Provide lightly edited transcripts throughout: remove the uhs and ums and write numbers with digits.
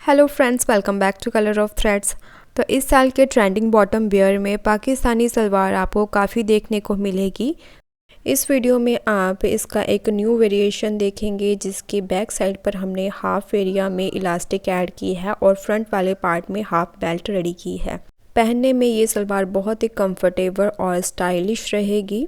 Hello friends, welcome back to colour of threads. तो इस साल के ट्रेंडिंग बॉटम वेयर में पाकिस्तानी सलवार आपको काफ़ी देखने को मिलेगी। इस वीडियो में आप इसका एक न्यू वेरिएशन देखेंगे जिसकी बैक साइड पर हमने हाफ एरिया में इलास्टिक ऐड की है और फ्रंट वाले पार्ट में हाफ बेल्ट रेडी की है। पहनने में ये सलवार बहुत ही कंफर्टेबल और स्टाइलिश रहेगी।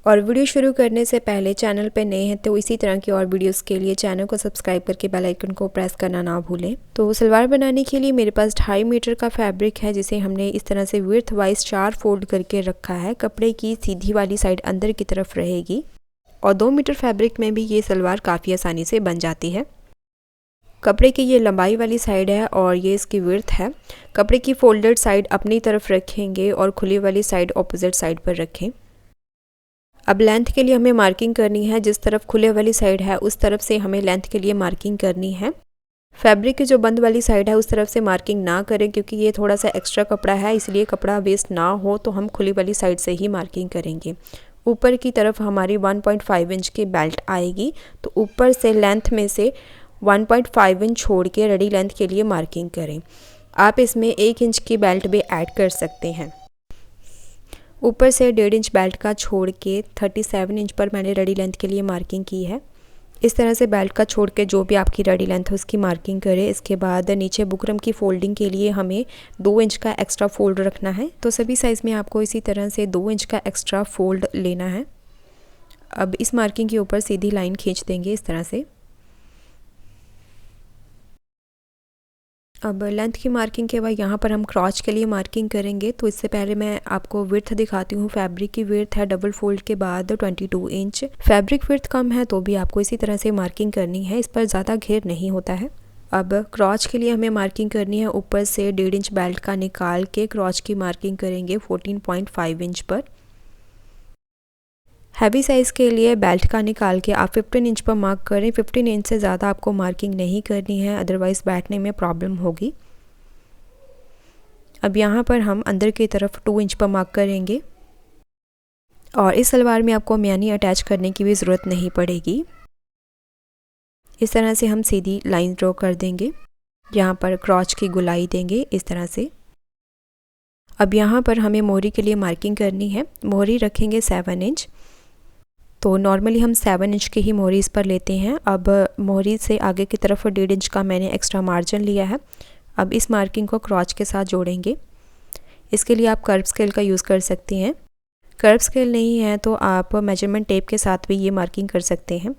और वीडियो शुरू करने से पहले चैनल पे नए हैं तो इसी तरह की और वीडियोस के लिए चैनल को सब्सक्राइब करके बेल आइकन को प्रेस करना ना भूलें। तो सलवार बनाने के लिए मेरे पास 2.5 मीटर का फैब्रिक है जिसे हमने इस तरह से विड्थ वाइज 4 फोल्ड करके रखा है। कपड़े की सीधी वाली साइड अंदर की तरफ रहेगी और 2 मीटर फैब्रिक में भी ये सलवार काफ़ी आसानी से बन जाती है। कपड़े की ये लंबाई वाली साइड है और ये इसकी विड्थ है। कपड़े की फोल्डेड साइड अपनी तरफ रखेंगे और खुली वाली साइड ऑपोजिट साइड पर रखें। अब लेंथ के लिए हमें मार्किंग करनी है। जिस तरफ खुले वाली साइड है उस तरफ से हमें लेंथ के लिए मार्किंग करनी है। फैब्रिक की जो बंद वाली साइड है उस तरफ से मार्किंग ना करें क्योंकि ये थोड़ा सा एक्स्ट्रा कपड़ा है, इसलिए कपड़ा वेस्ट ना हो तो हम खुली वाली साइड से ही मार्किंग करेंगे। ऊपर की तरफ हमारी 1.5 इंच की बेल्ट आएगी तो ऊपर से लेंथ में से 1.5 इंच छोड़ के रेडी लेंथ के लिए मार्किंग करें। आप इसमें 1 इंच की बेल्ट भी ऐड कर सकते हैं। ऊपर से 1.5 इंच बेल्ट का छोड़ के 37 इंच पर मैंने रेडी लेंथ के लिए मार्किंग की है। इस तरह से बेल्ट का छोड़ के जो भी आपकी रेडी लेंथ है उसकी मार्किंग करें। इसके बाद नीचे बुकरम की फोल्डिंग के लिए हमें 2 इंच का एक्स्ट्रा फोल्ड रखना है। तो सभी साइज़ में आपको इसी तरह से 2 इंच का एक्स्ट्रा फोल्ड लेना है। अब इस मार्किंग के ऊपर सीधी लाइन खींच देंगे इस तरह से। अब लेंथ की मार्किंग के बाद यहाँ पर हम क्रॉच के लिए मार्किंग करेंगे। तो इससे पहले मैं आपको विड्थ दिखाती हूँ। फैब्रिक की विड्थ है डबल फोल्ड के बाद 22 इंच। फैब्रिक विड्थ कम है तो भी आपको इसी तरह से मार्किंग करनी है, इस पर ज़्यादा घेर नहीं होता है। अब क्रॉच के लिए हमें मार्किंग करनी है। ऊपर से 1.5 इंच बेल्ट का निकाल के क्रॉच की मार्किंग करेंगे 14.5 इंच पर। हैवी साइज़ के लिए बेल्ट का निकाल के आप 15 इंच पर मार्क करें। 15 इंच से ज़्यादा आपको मार्किंग नहीं करनी है, अदरवाइज़ बैठने में प्रॉब्लम होगी। अब यहाँ पर हम अंदर की तरफ 2 इंच पर मार्क करेंगे और इस सलवार में आपको म्यानी अटैच करने की भी ज़रूरत नहीं पड़ेगी। इस तरह से हम सीधी लाइन ड्रॉ कर देंगे। यहाँ पर क्रॉच की गुलाई देंगे इस तरह से। अब यहाँ पर हमें मोहरी के लिए मार्किंग करनी है। मोहरी रखेंगे 7 इंच। तो नॉर्मली हम 7 इंच की ही मोहरी इस पर लेते हैं। अब मोहरी से आगे की तरफ 1.5 इंच का मैंने एक्स्ट्रा मार्जिन लिया है। अब इस मार्किंग को क्रॉच के साथ जोड़ेंगे। इसके लिए आप कर्व स्केल का यूज़ कर सकते हैं। कर्व स्केल नहीं है तो आप मेजरमेंट टेप के साथ भी ये मार्किंग कर सकते हैं।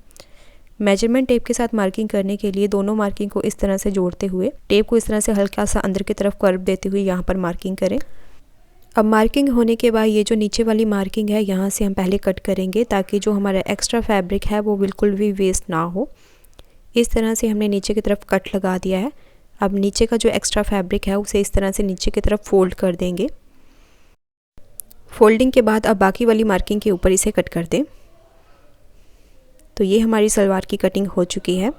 मेजरमेंट टेप के साथ मार्किंग करने के लिए दोनों मार्किंग को इस तरह से जोड़ते हुए टेप को इस तरह से हल्का सा अंदर की तरफ कर्व देते हुए यहाँ पर मार्किंग करें। अब मार्किंग होने के बाद ये जो नीचे वाली मार्किंग है यहाँ से हम पहले कट करेंगे ताकि जो हमारा एक्स्ट्रा फैब्रिक है वो बिल्कुल भी वेस्ट ना हो। इस तरह से हमने नीचे की तरफ कट लगा दिया है। अब नीचे का जो एक्स्ट्रा फैब्रिक है उसे इस तरह से नीचे की तरफ फोल्ड कर देंगे। फोल्डिंग के बाद अब बाकी वाली मार्किंग के ऊपर इसे कट कर दें। तो ये हमारी सलवार की कटिंग हो चुकी है।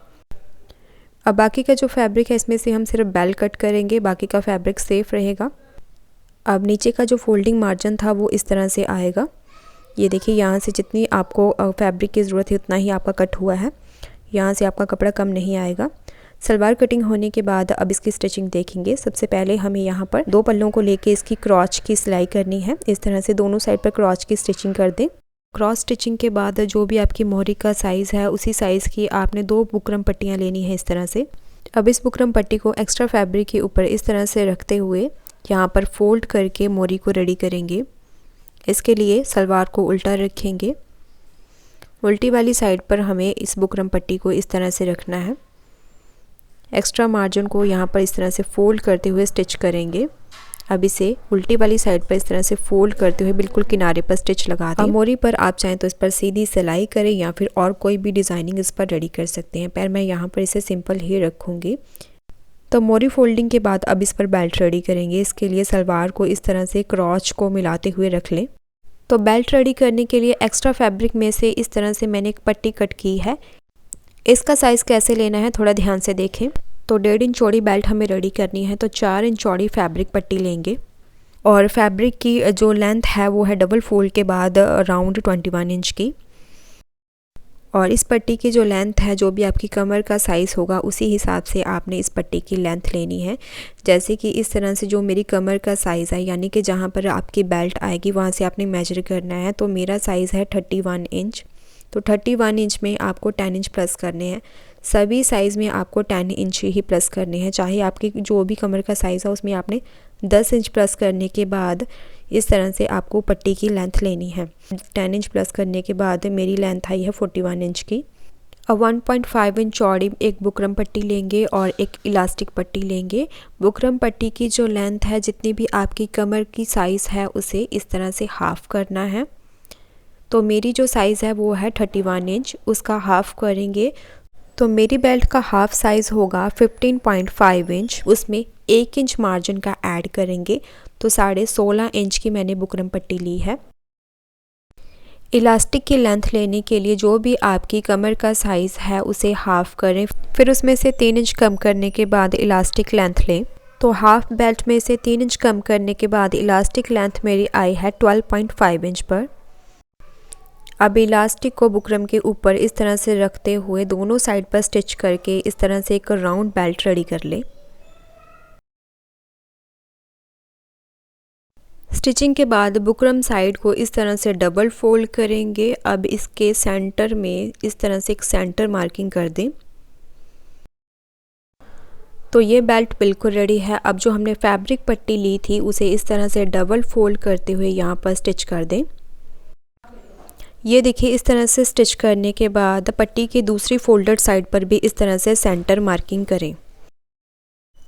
अब बाकी का जो फैब्रिक है इसमें से हम सिर्फ बेल्ट कट करेंगे, बाकी का फैब्रिक सेफ रहेगा। अब नीचे का जो फोल्डिंग मार्जिन था वो इस तरह से आएगा। ये देखिए, यहाँ से जितनी आपको फैब्रिक की ज़रूरत है उतना ही आपका कट हुआ है। यहाँ से आपका कपड़ा कम नहीं आएगा। सलवार कटिंग होने के बाद अब इसकी स्टिचिंग देखेंगे। सबसे पहले हमें यहाँ पर 2 पल्लों को लेके इसकी क्रॉच की सिलाई करनी है। इस तरह से दोनों साइड पर क्रॉच की स्टिचिंग कर दें। क्रॉस स्टिचिंग के बाद जो भी आपकी मोहरी का साइज़ है उसी साइज़ की आपने 2 बुकरम पट्टियाँ लेनी है इस तरह से। अब इस बुकरम पट्टी को एक्स्ट्रा फैब्रिक के ऊपर इस तरह से रखते हुए यहाँ पर फोल्ड करके मोहरी को रेडी करेंगे। इसके लिए सलवार को उल्टा रखेंगे। उल्टी वाली साइड पर हमें इस बुकरम पट्टी को इस तरह से रखना है। एक्स्ट्रा मार्जिन को यहाँ पर इस तरह से फोल्ड करते हुए स्टिच करेंगे। अब इसे उल्टी वाली साइड पर इस तरह से फोल्ड करते हुए बिल्कुल किनारे पर स्टिच लगा दें। मोहरी पर आप चाहें तो इस पर सीधी सिलाई करें या फिर और कोई भी डिज़ाइनिंग इस पर रेडी कर सकते हैं, पर मैं यहाँ पर इसे सिंपल ही रखूँगी। तो मोहरी फोल्डिंग के बाद अब इस पर बेल्ट रेडी करेंगे। इसके लिए सलवार को इस तरह से क्रॉच को मिलाते हुए रख लें। तो बेल्ट रेडी करने के लिए एक्स्ट्रा फैब्रिक में से इस तरह से मैंने एक पट्टी कट की है। इसका साइज़ कैसे लेना है थोड़ा ध्यान से देखें। तो 1.5 इंच चौड़ी बेल्ट हमें रेडी करनी है तो 4 इंच चौड़ी फैब्रिक पट्टी लेंगे और फैब्रिक की जो लेंथ है वो है डबल फोल्ड के बाद अराउंड 21 इंच की। और इस पट्टी की जो लेंथ है, जो भी आपकी कमर का साइज़ होगा उसी हिसाब से आपने इस पट्टी की लेंथ लेनी है। जैसे कि इस तरह से जो मेरी कमर का साइज़ है, यानी कि जहाँ पर आपकी बेल्ट आएगी वहाँ से आपने मेजर करना है। तो मेरा साइज़ है 31 इंच। तो 31 इंच में आपको 10 इंच प्लस करने हैं। सभी साइज़ में आपको 10 इंच ही प्लस करने हैं, चाहे आपकी जो भी कमर का साइज़ है उसमें आपने 10 इंच प्लस करने के बाद इस तरह से आपको पट्टी की लेंथ लेनी है। 10 इंच प्लस करने के बाद मेरी लेंथ आई है 41 इंच की। अब 1.5 इंच चौड़ी एक बुकरम पट्टी लेंगे और एक इलास्टिक पट्टी लेंगे। बुकरम पट्टी की जो लेंथ है, जितनी भी आपकी कमर की साइज़ है उसे इस तरह से हाफ़ करना है। तो मेरी जो साइज़ है वो है 31 इंच, उसका हाफ़ करेंगे तो मेरी बेल्ट का हाफ़ साइज़ होगा 15.5 इंच। उसमें 1 इंच मार्जिन का ऐड करेंगे, तो 16.5 इंच की मैंने बुकरम पट्टी ली है। इलास्टिक की लेंथ लेने के लिए जो भी आपकी कमर का साइज़ है उसे हाफ़ करें, फिर उसमें से 3 इंच कम करने के बाद इलास्टिक लेंथ लें। तो हाफ़ बेल्ट में से 3 इंच कम करने के बाद इलास्टिक लेंथ मेरी आई है 12.5 इंच पर। अब इलास्टिक को बुकरम के ऊपर इस तरह से रखते हुए दोनों साइड पर स्टिच करके इस तरह से एक राउंड बेल्ट रेडी कर लें। स्टिचिंग के बाद बुकरम साइड को इस तरह से डबल फोल्ड करेंगे। अब इसके सेंटर में इस तरह से एक सेंटर मार्किंग कर दें। तो ये बेल्ट बिल्कुल रेडी है। अब जो हमने फैब्रिक पट्टी ली थी उसे इस तरह से डबल फोल्ड करते हुए यहाँ पर स्टिच कर दें। ये देखिए, इस तरह से स्टिच करने के बाद पट्टी की दूसरी फोल्डेड साइड पर भी इस तरह से सेंटर मार्किंग करें।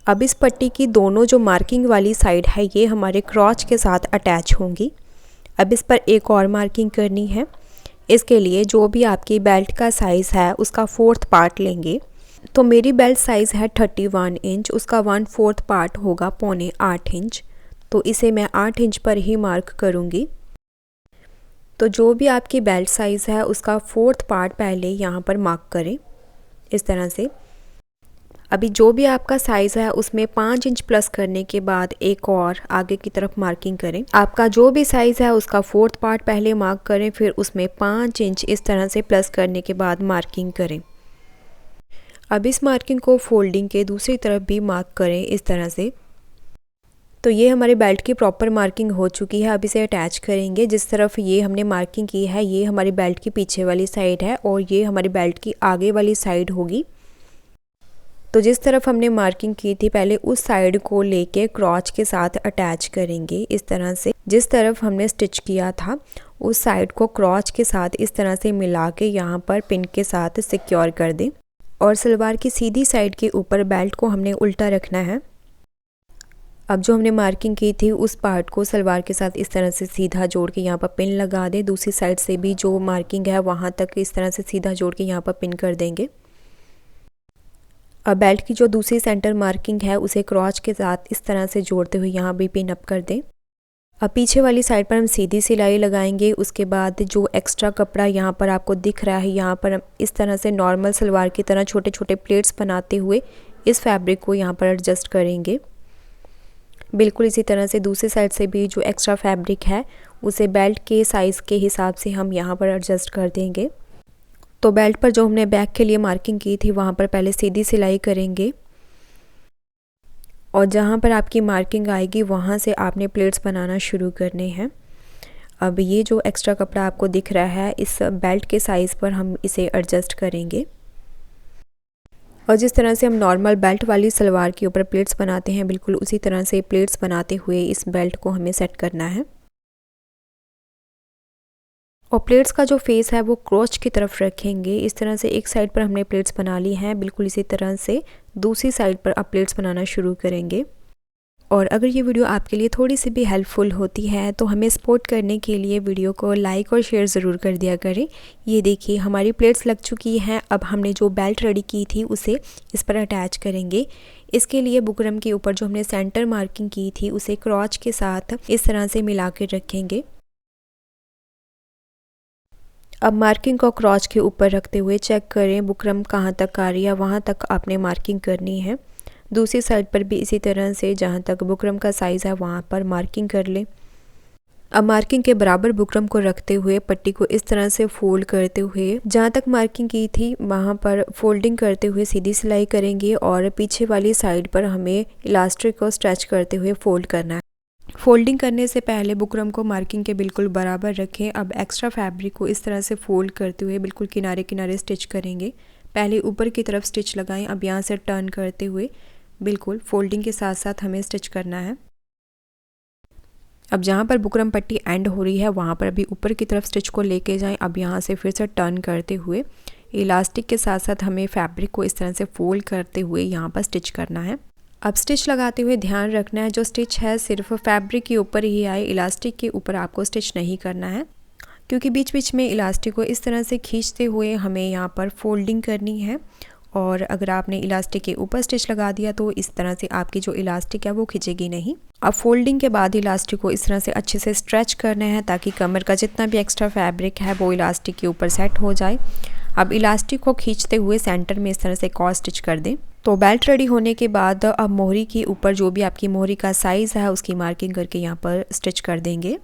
अब इस पट्टी की दोनों जो मार्किंग वाली साइड है ये हमारे क्रॉच के साथ अटैच होंगी। अब इस पर एक और मार्किंग करनी है। इसके लिए जो भी आपकी बेल्ट का साइज़ है उसका 4th पार्ट लेंगे। तो मेरी बेल्ट साइज़ है 31 इंच, उसका 1/4 पार्ट होगा 7.25 इंच। तो इसे मैं 8 इंच पर ही मार्क करूँगी। तो जो भी आपकी बेल्ट साइज़ है उसका 4th पार्ट पहले यहाँ पर मार्क करें इस तरह से। अभी जो भी आपका साइज़ है उसमें 5 इंच प्लस करने के बाद एक और आगे की तरफ मार्किंग करें। आपका जो भी साइज़ है उसका 4th पार्ट पहले मार्क करें, फिर उसमें 5 इंच इस तरह से प्लस करने के बाद मार्किंग करें। अब इस मार्किंग को फोल्डिंग के दूसरी तरफ भी मार्क करें इस तरह से। तो ये हमारे बेल्ट की प्रॉपर मार्किंग हो चुकी है। अब इसे अटैच करेंगे। जिस तरफ ये हमने मार्किंग की है ये हमारी बेल्ट की पीछे वाली साइड है और ये हमारी बेल्ट की आगे वाली साइड होगी। तो जिस तरफ हमने मार्किंग की थी पहले उस साइड को लेके क्रॉच के साथ अटैच करेंगे इस तरह से। जिस तरफ हमने स्टिच किया था उस साइड को क्रॉच के साथ इस तरह से मिला के यहाँ पर पिन के साथ सिक्योर कर दें। और सलवार की सीधी साइड के ऊपर बेल्ट को हमने उल्टा रखना है। अब जो हमने मार्किंग की थी उस पार्ट को सलवार के साथ इस तरह से सीधा जोड़ के यहाँ पर पिन लगा दें। दूसरी साइड से भी जो मार्किंग है वहाँ तक इस तरह से सीधा जोड़ के यहाँ पर पिन कर देंगे। अब बेल्ट की जो दूसरी सेंटर मार्किंग है उसे क्रॉच के साथ इस तरह से जोड़ते हुए यहाँ भी पिन अप कर दें। अब पीछे वाली साइड पर हम सीधी सिलाई लगाएंगे। उसके बाद जो एक्स्ट्रा कपड़ा यहाँ पर आपको दिख रहा है यहाँ पर हम इस तरह से नॉर्मल सलवार की तरह छोटे छोटे प्लेट्स बनाते हुए इस फैब्रिक को यहाँ पर एडजस्ट करेंगे। बिल्कुल इसी तरह से दूसरी साइड से भी जो एक्स्ट्रा फैब्रिक है उसे बेल्ट के साइज़ के हिसाब से हम यहाँ पर एडजस्ट कर देंगे। तो बेल्ट पर जो हमने बैक के लिए मार्किंग की थी वहाँ पर पहले सीधी सिलाई करेंगे और जहाँ पर आपकी मार्किंग आएगी वहाँ से आपने प्लेट्स बनाना शुरू करने हैं। अब ये जो एक्स्ट्रा कपड़ा आपको दिख रहा है इस बेल्ट के साइज़ पर हम इसे एडजस्ट करेंगे और जिस तरह से हम नॉर्मल बेल्ट वाली सलवार के ऊपर प्लेट्स बनाते हैं बिल्कुल उसी तरह से प्लेट्स बनाते हुए इस बेल्ट को हमें सेट करना है। और प्लेट्स का जो फेस है वो क्रॉच की तरफ रखेंगे। इस तरह से एक साइड पर हमने प्लेट्स बना ली हैं, बिल्कुल इसी तरह से दूसरी साइड पर आप प्लेट्स बनाना शुरू करेंगे। और अगर ये वीडियो आपके लिए थोड़ी सी भी हेल्पफुल होती है तो हमें सपोर्ट करने के लिए वीडियो को लाइक और शेयर ज़रूर कर दिया करें। ये देखिए हमारी प्लेट्स लग चुकी हैं। अब हमने जो बेल्ट रेडी की थी उसे इस पर अटैच करेंगे। इसके लिए बुकरम के ऊपर जो हमने सेंटर मार्किंग की थी उसे क्रॉच के साथ इस तरह से मिला कर रखेंगे। अब मार्किंग को क्रॉच के ऊपर रखते हुए चेक करें बुकरम कहाँ तक आ रही है, वहाँ तक आपने मार्किंग करनी है। दूसरी साइड पर भी इसी तरह से जहाँ तक बुकरम का साइज़ है वहाँ पर मार्किंग कर लें। अब मार्किंग के बराबर बुकरम को रखते हुए पट्टी को इस तरह से फोल्ड करते हुए जहाँ तक मार्किंग की थी वहाँ पर फोल्डिंग करते हुए सीधी सिलाई करेंगे और पीछे वाली साइड पर हमें इलास्टिक को स्ट्रेच करते हुए फोल्ड करना है। फोल्डिंग करने से पहले बुकरम को मार्किंग के बिल्कुल बराबर रखें। अब एक्स्ट्रा फैब्रिक को इस तरह से फोल्ड करते हुए बिल्कुल किनारे किनारे स्टिच करेंगे। पहले ऊपर की तरफ स्टिच लगाएं। अब यहाँ से टर्न करते हुए बिल्कुल फोल्डिंग के साथ साथ हमें स्टिच करना है। अब जहाँ पर बुकरम पट्टी एंड हो रही है वहाँ पर अभी ऊपर की तरफ स्टिच को लेके जाएं। अब यहाँ से फिर से टर्न करते हुए इलास्टिक के साथ साथ हमें फैब्रिक को इस तरह से फोल्ड करते हुए यहाँ पर स्टिच करना है। अब स्टिच लगाते हुए ध्यान रखना है जो स्टिच है सिर्फ फैब्रिक के ऊपर ही आए, इलास्टिक के ऊपर आपको स्टिच नहीं करना है, क्योंकि बीच बीच में इलास्टिक को इस तरह से खींचते हुए हमें यहाँ पर फोल्डिंग करनी है। और अगर आपने इलास्टिक के ऊपर स्टिच लगा दिया तो इस तरह से आपकी जो इलास्टिक है वो खिंचेगी नहीं। अब फोल्डिंग के बाद इलास्टिक को इस तरह से अच्छे से स्ट्रेच करना है ताकि कमर का जितना भी एक्स्ट्रा फैब्रिक है वो इलास्टिक के ऊपर सेट हो जाए। अब इलास्टिक को खींचते हुए सेंटर में इस तरह से क्रॉस स्टिच कर दें। तो बेल्ट रेडी होने के बाद अब मोहरी के ऊपर जो भी आपकी मोहरी का साइज़ है उसकी मार्किंग करके यहाँ पर स्टिच कर देंगे।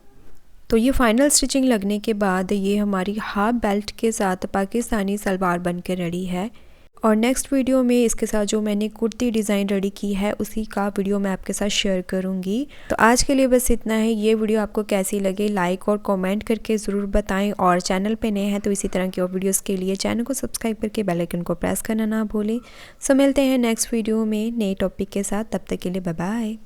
तो ये फाइनल स्टिचिंग लगने के बाद ये हमारी हाफ बेल्ट के साथ पाकिस्तानी सलवार बन के रेडी है। और नेक्स्ट वीडियो में इसके साथ जो मैंने कुर्ती डिज़ाइन रेडी की है उसी का वीडियो मैं आपके साथ शेयर करूंगी। तो आज के लिए बस इतना है। ये वीडियो आपको कैसी लगे लाइक और कमेंट करके ज़रूर बताएं। और चैनल पे नए हैं तो इसी तरह की और वीडियोस के लिए चैनल को सब्सक्राइब करके बेल आइकन को प्रेस करना ना भूलें। सो मिलते हैं नेक्स्ट वीडियो में नए टॉपिक के साथ। तब तक के लिए बाय बाय।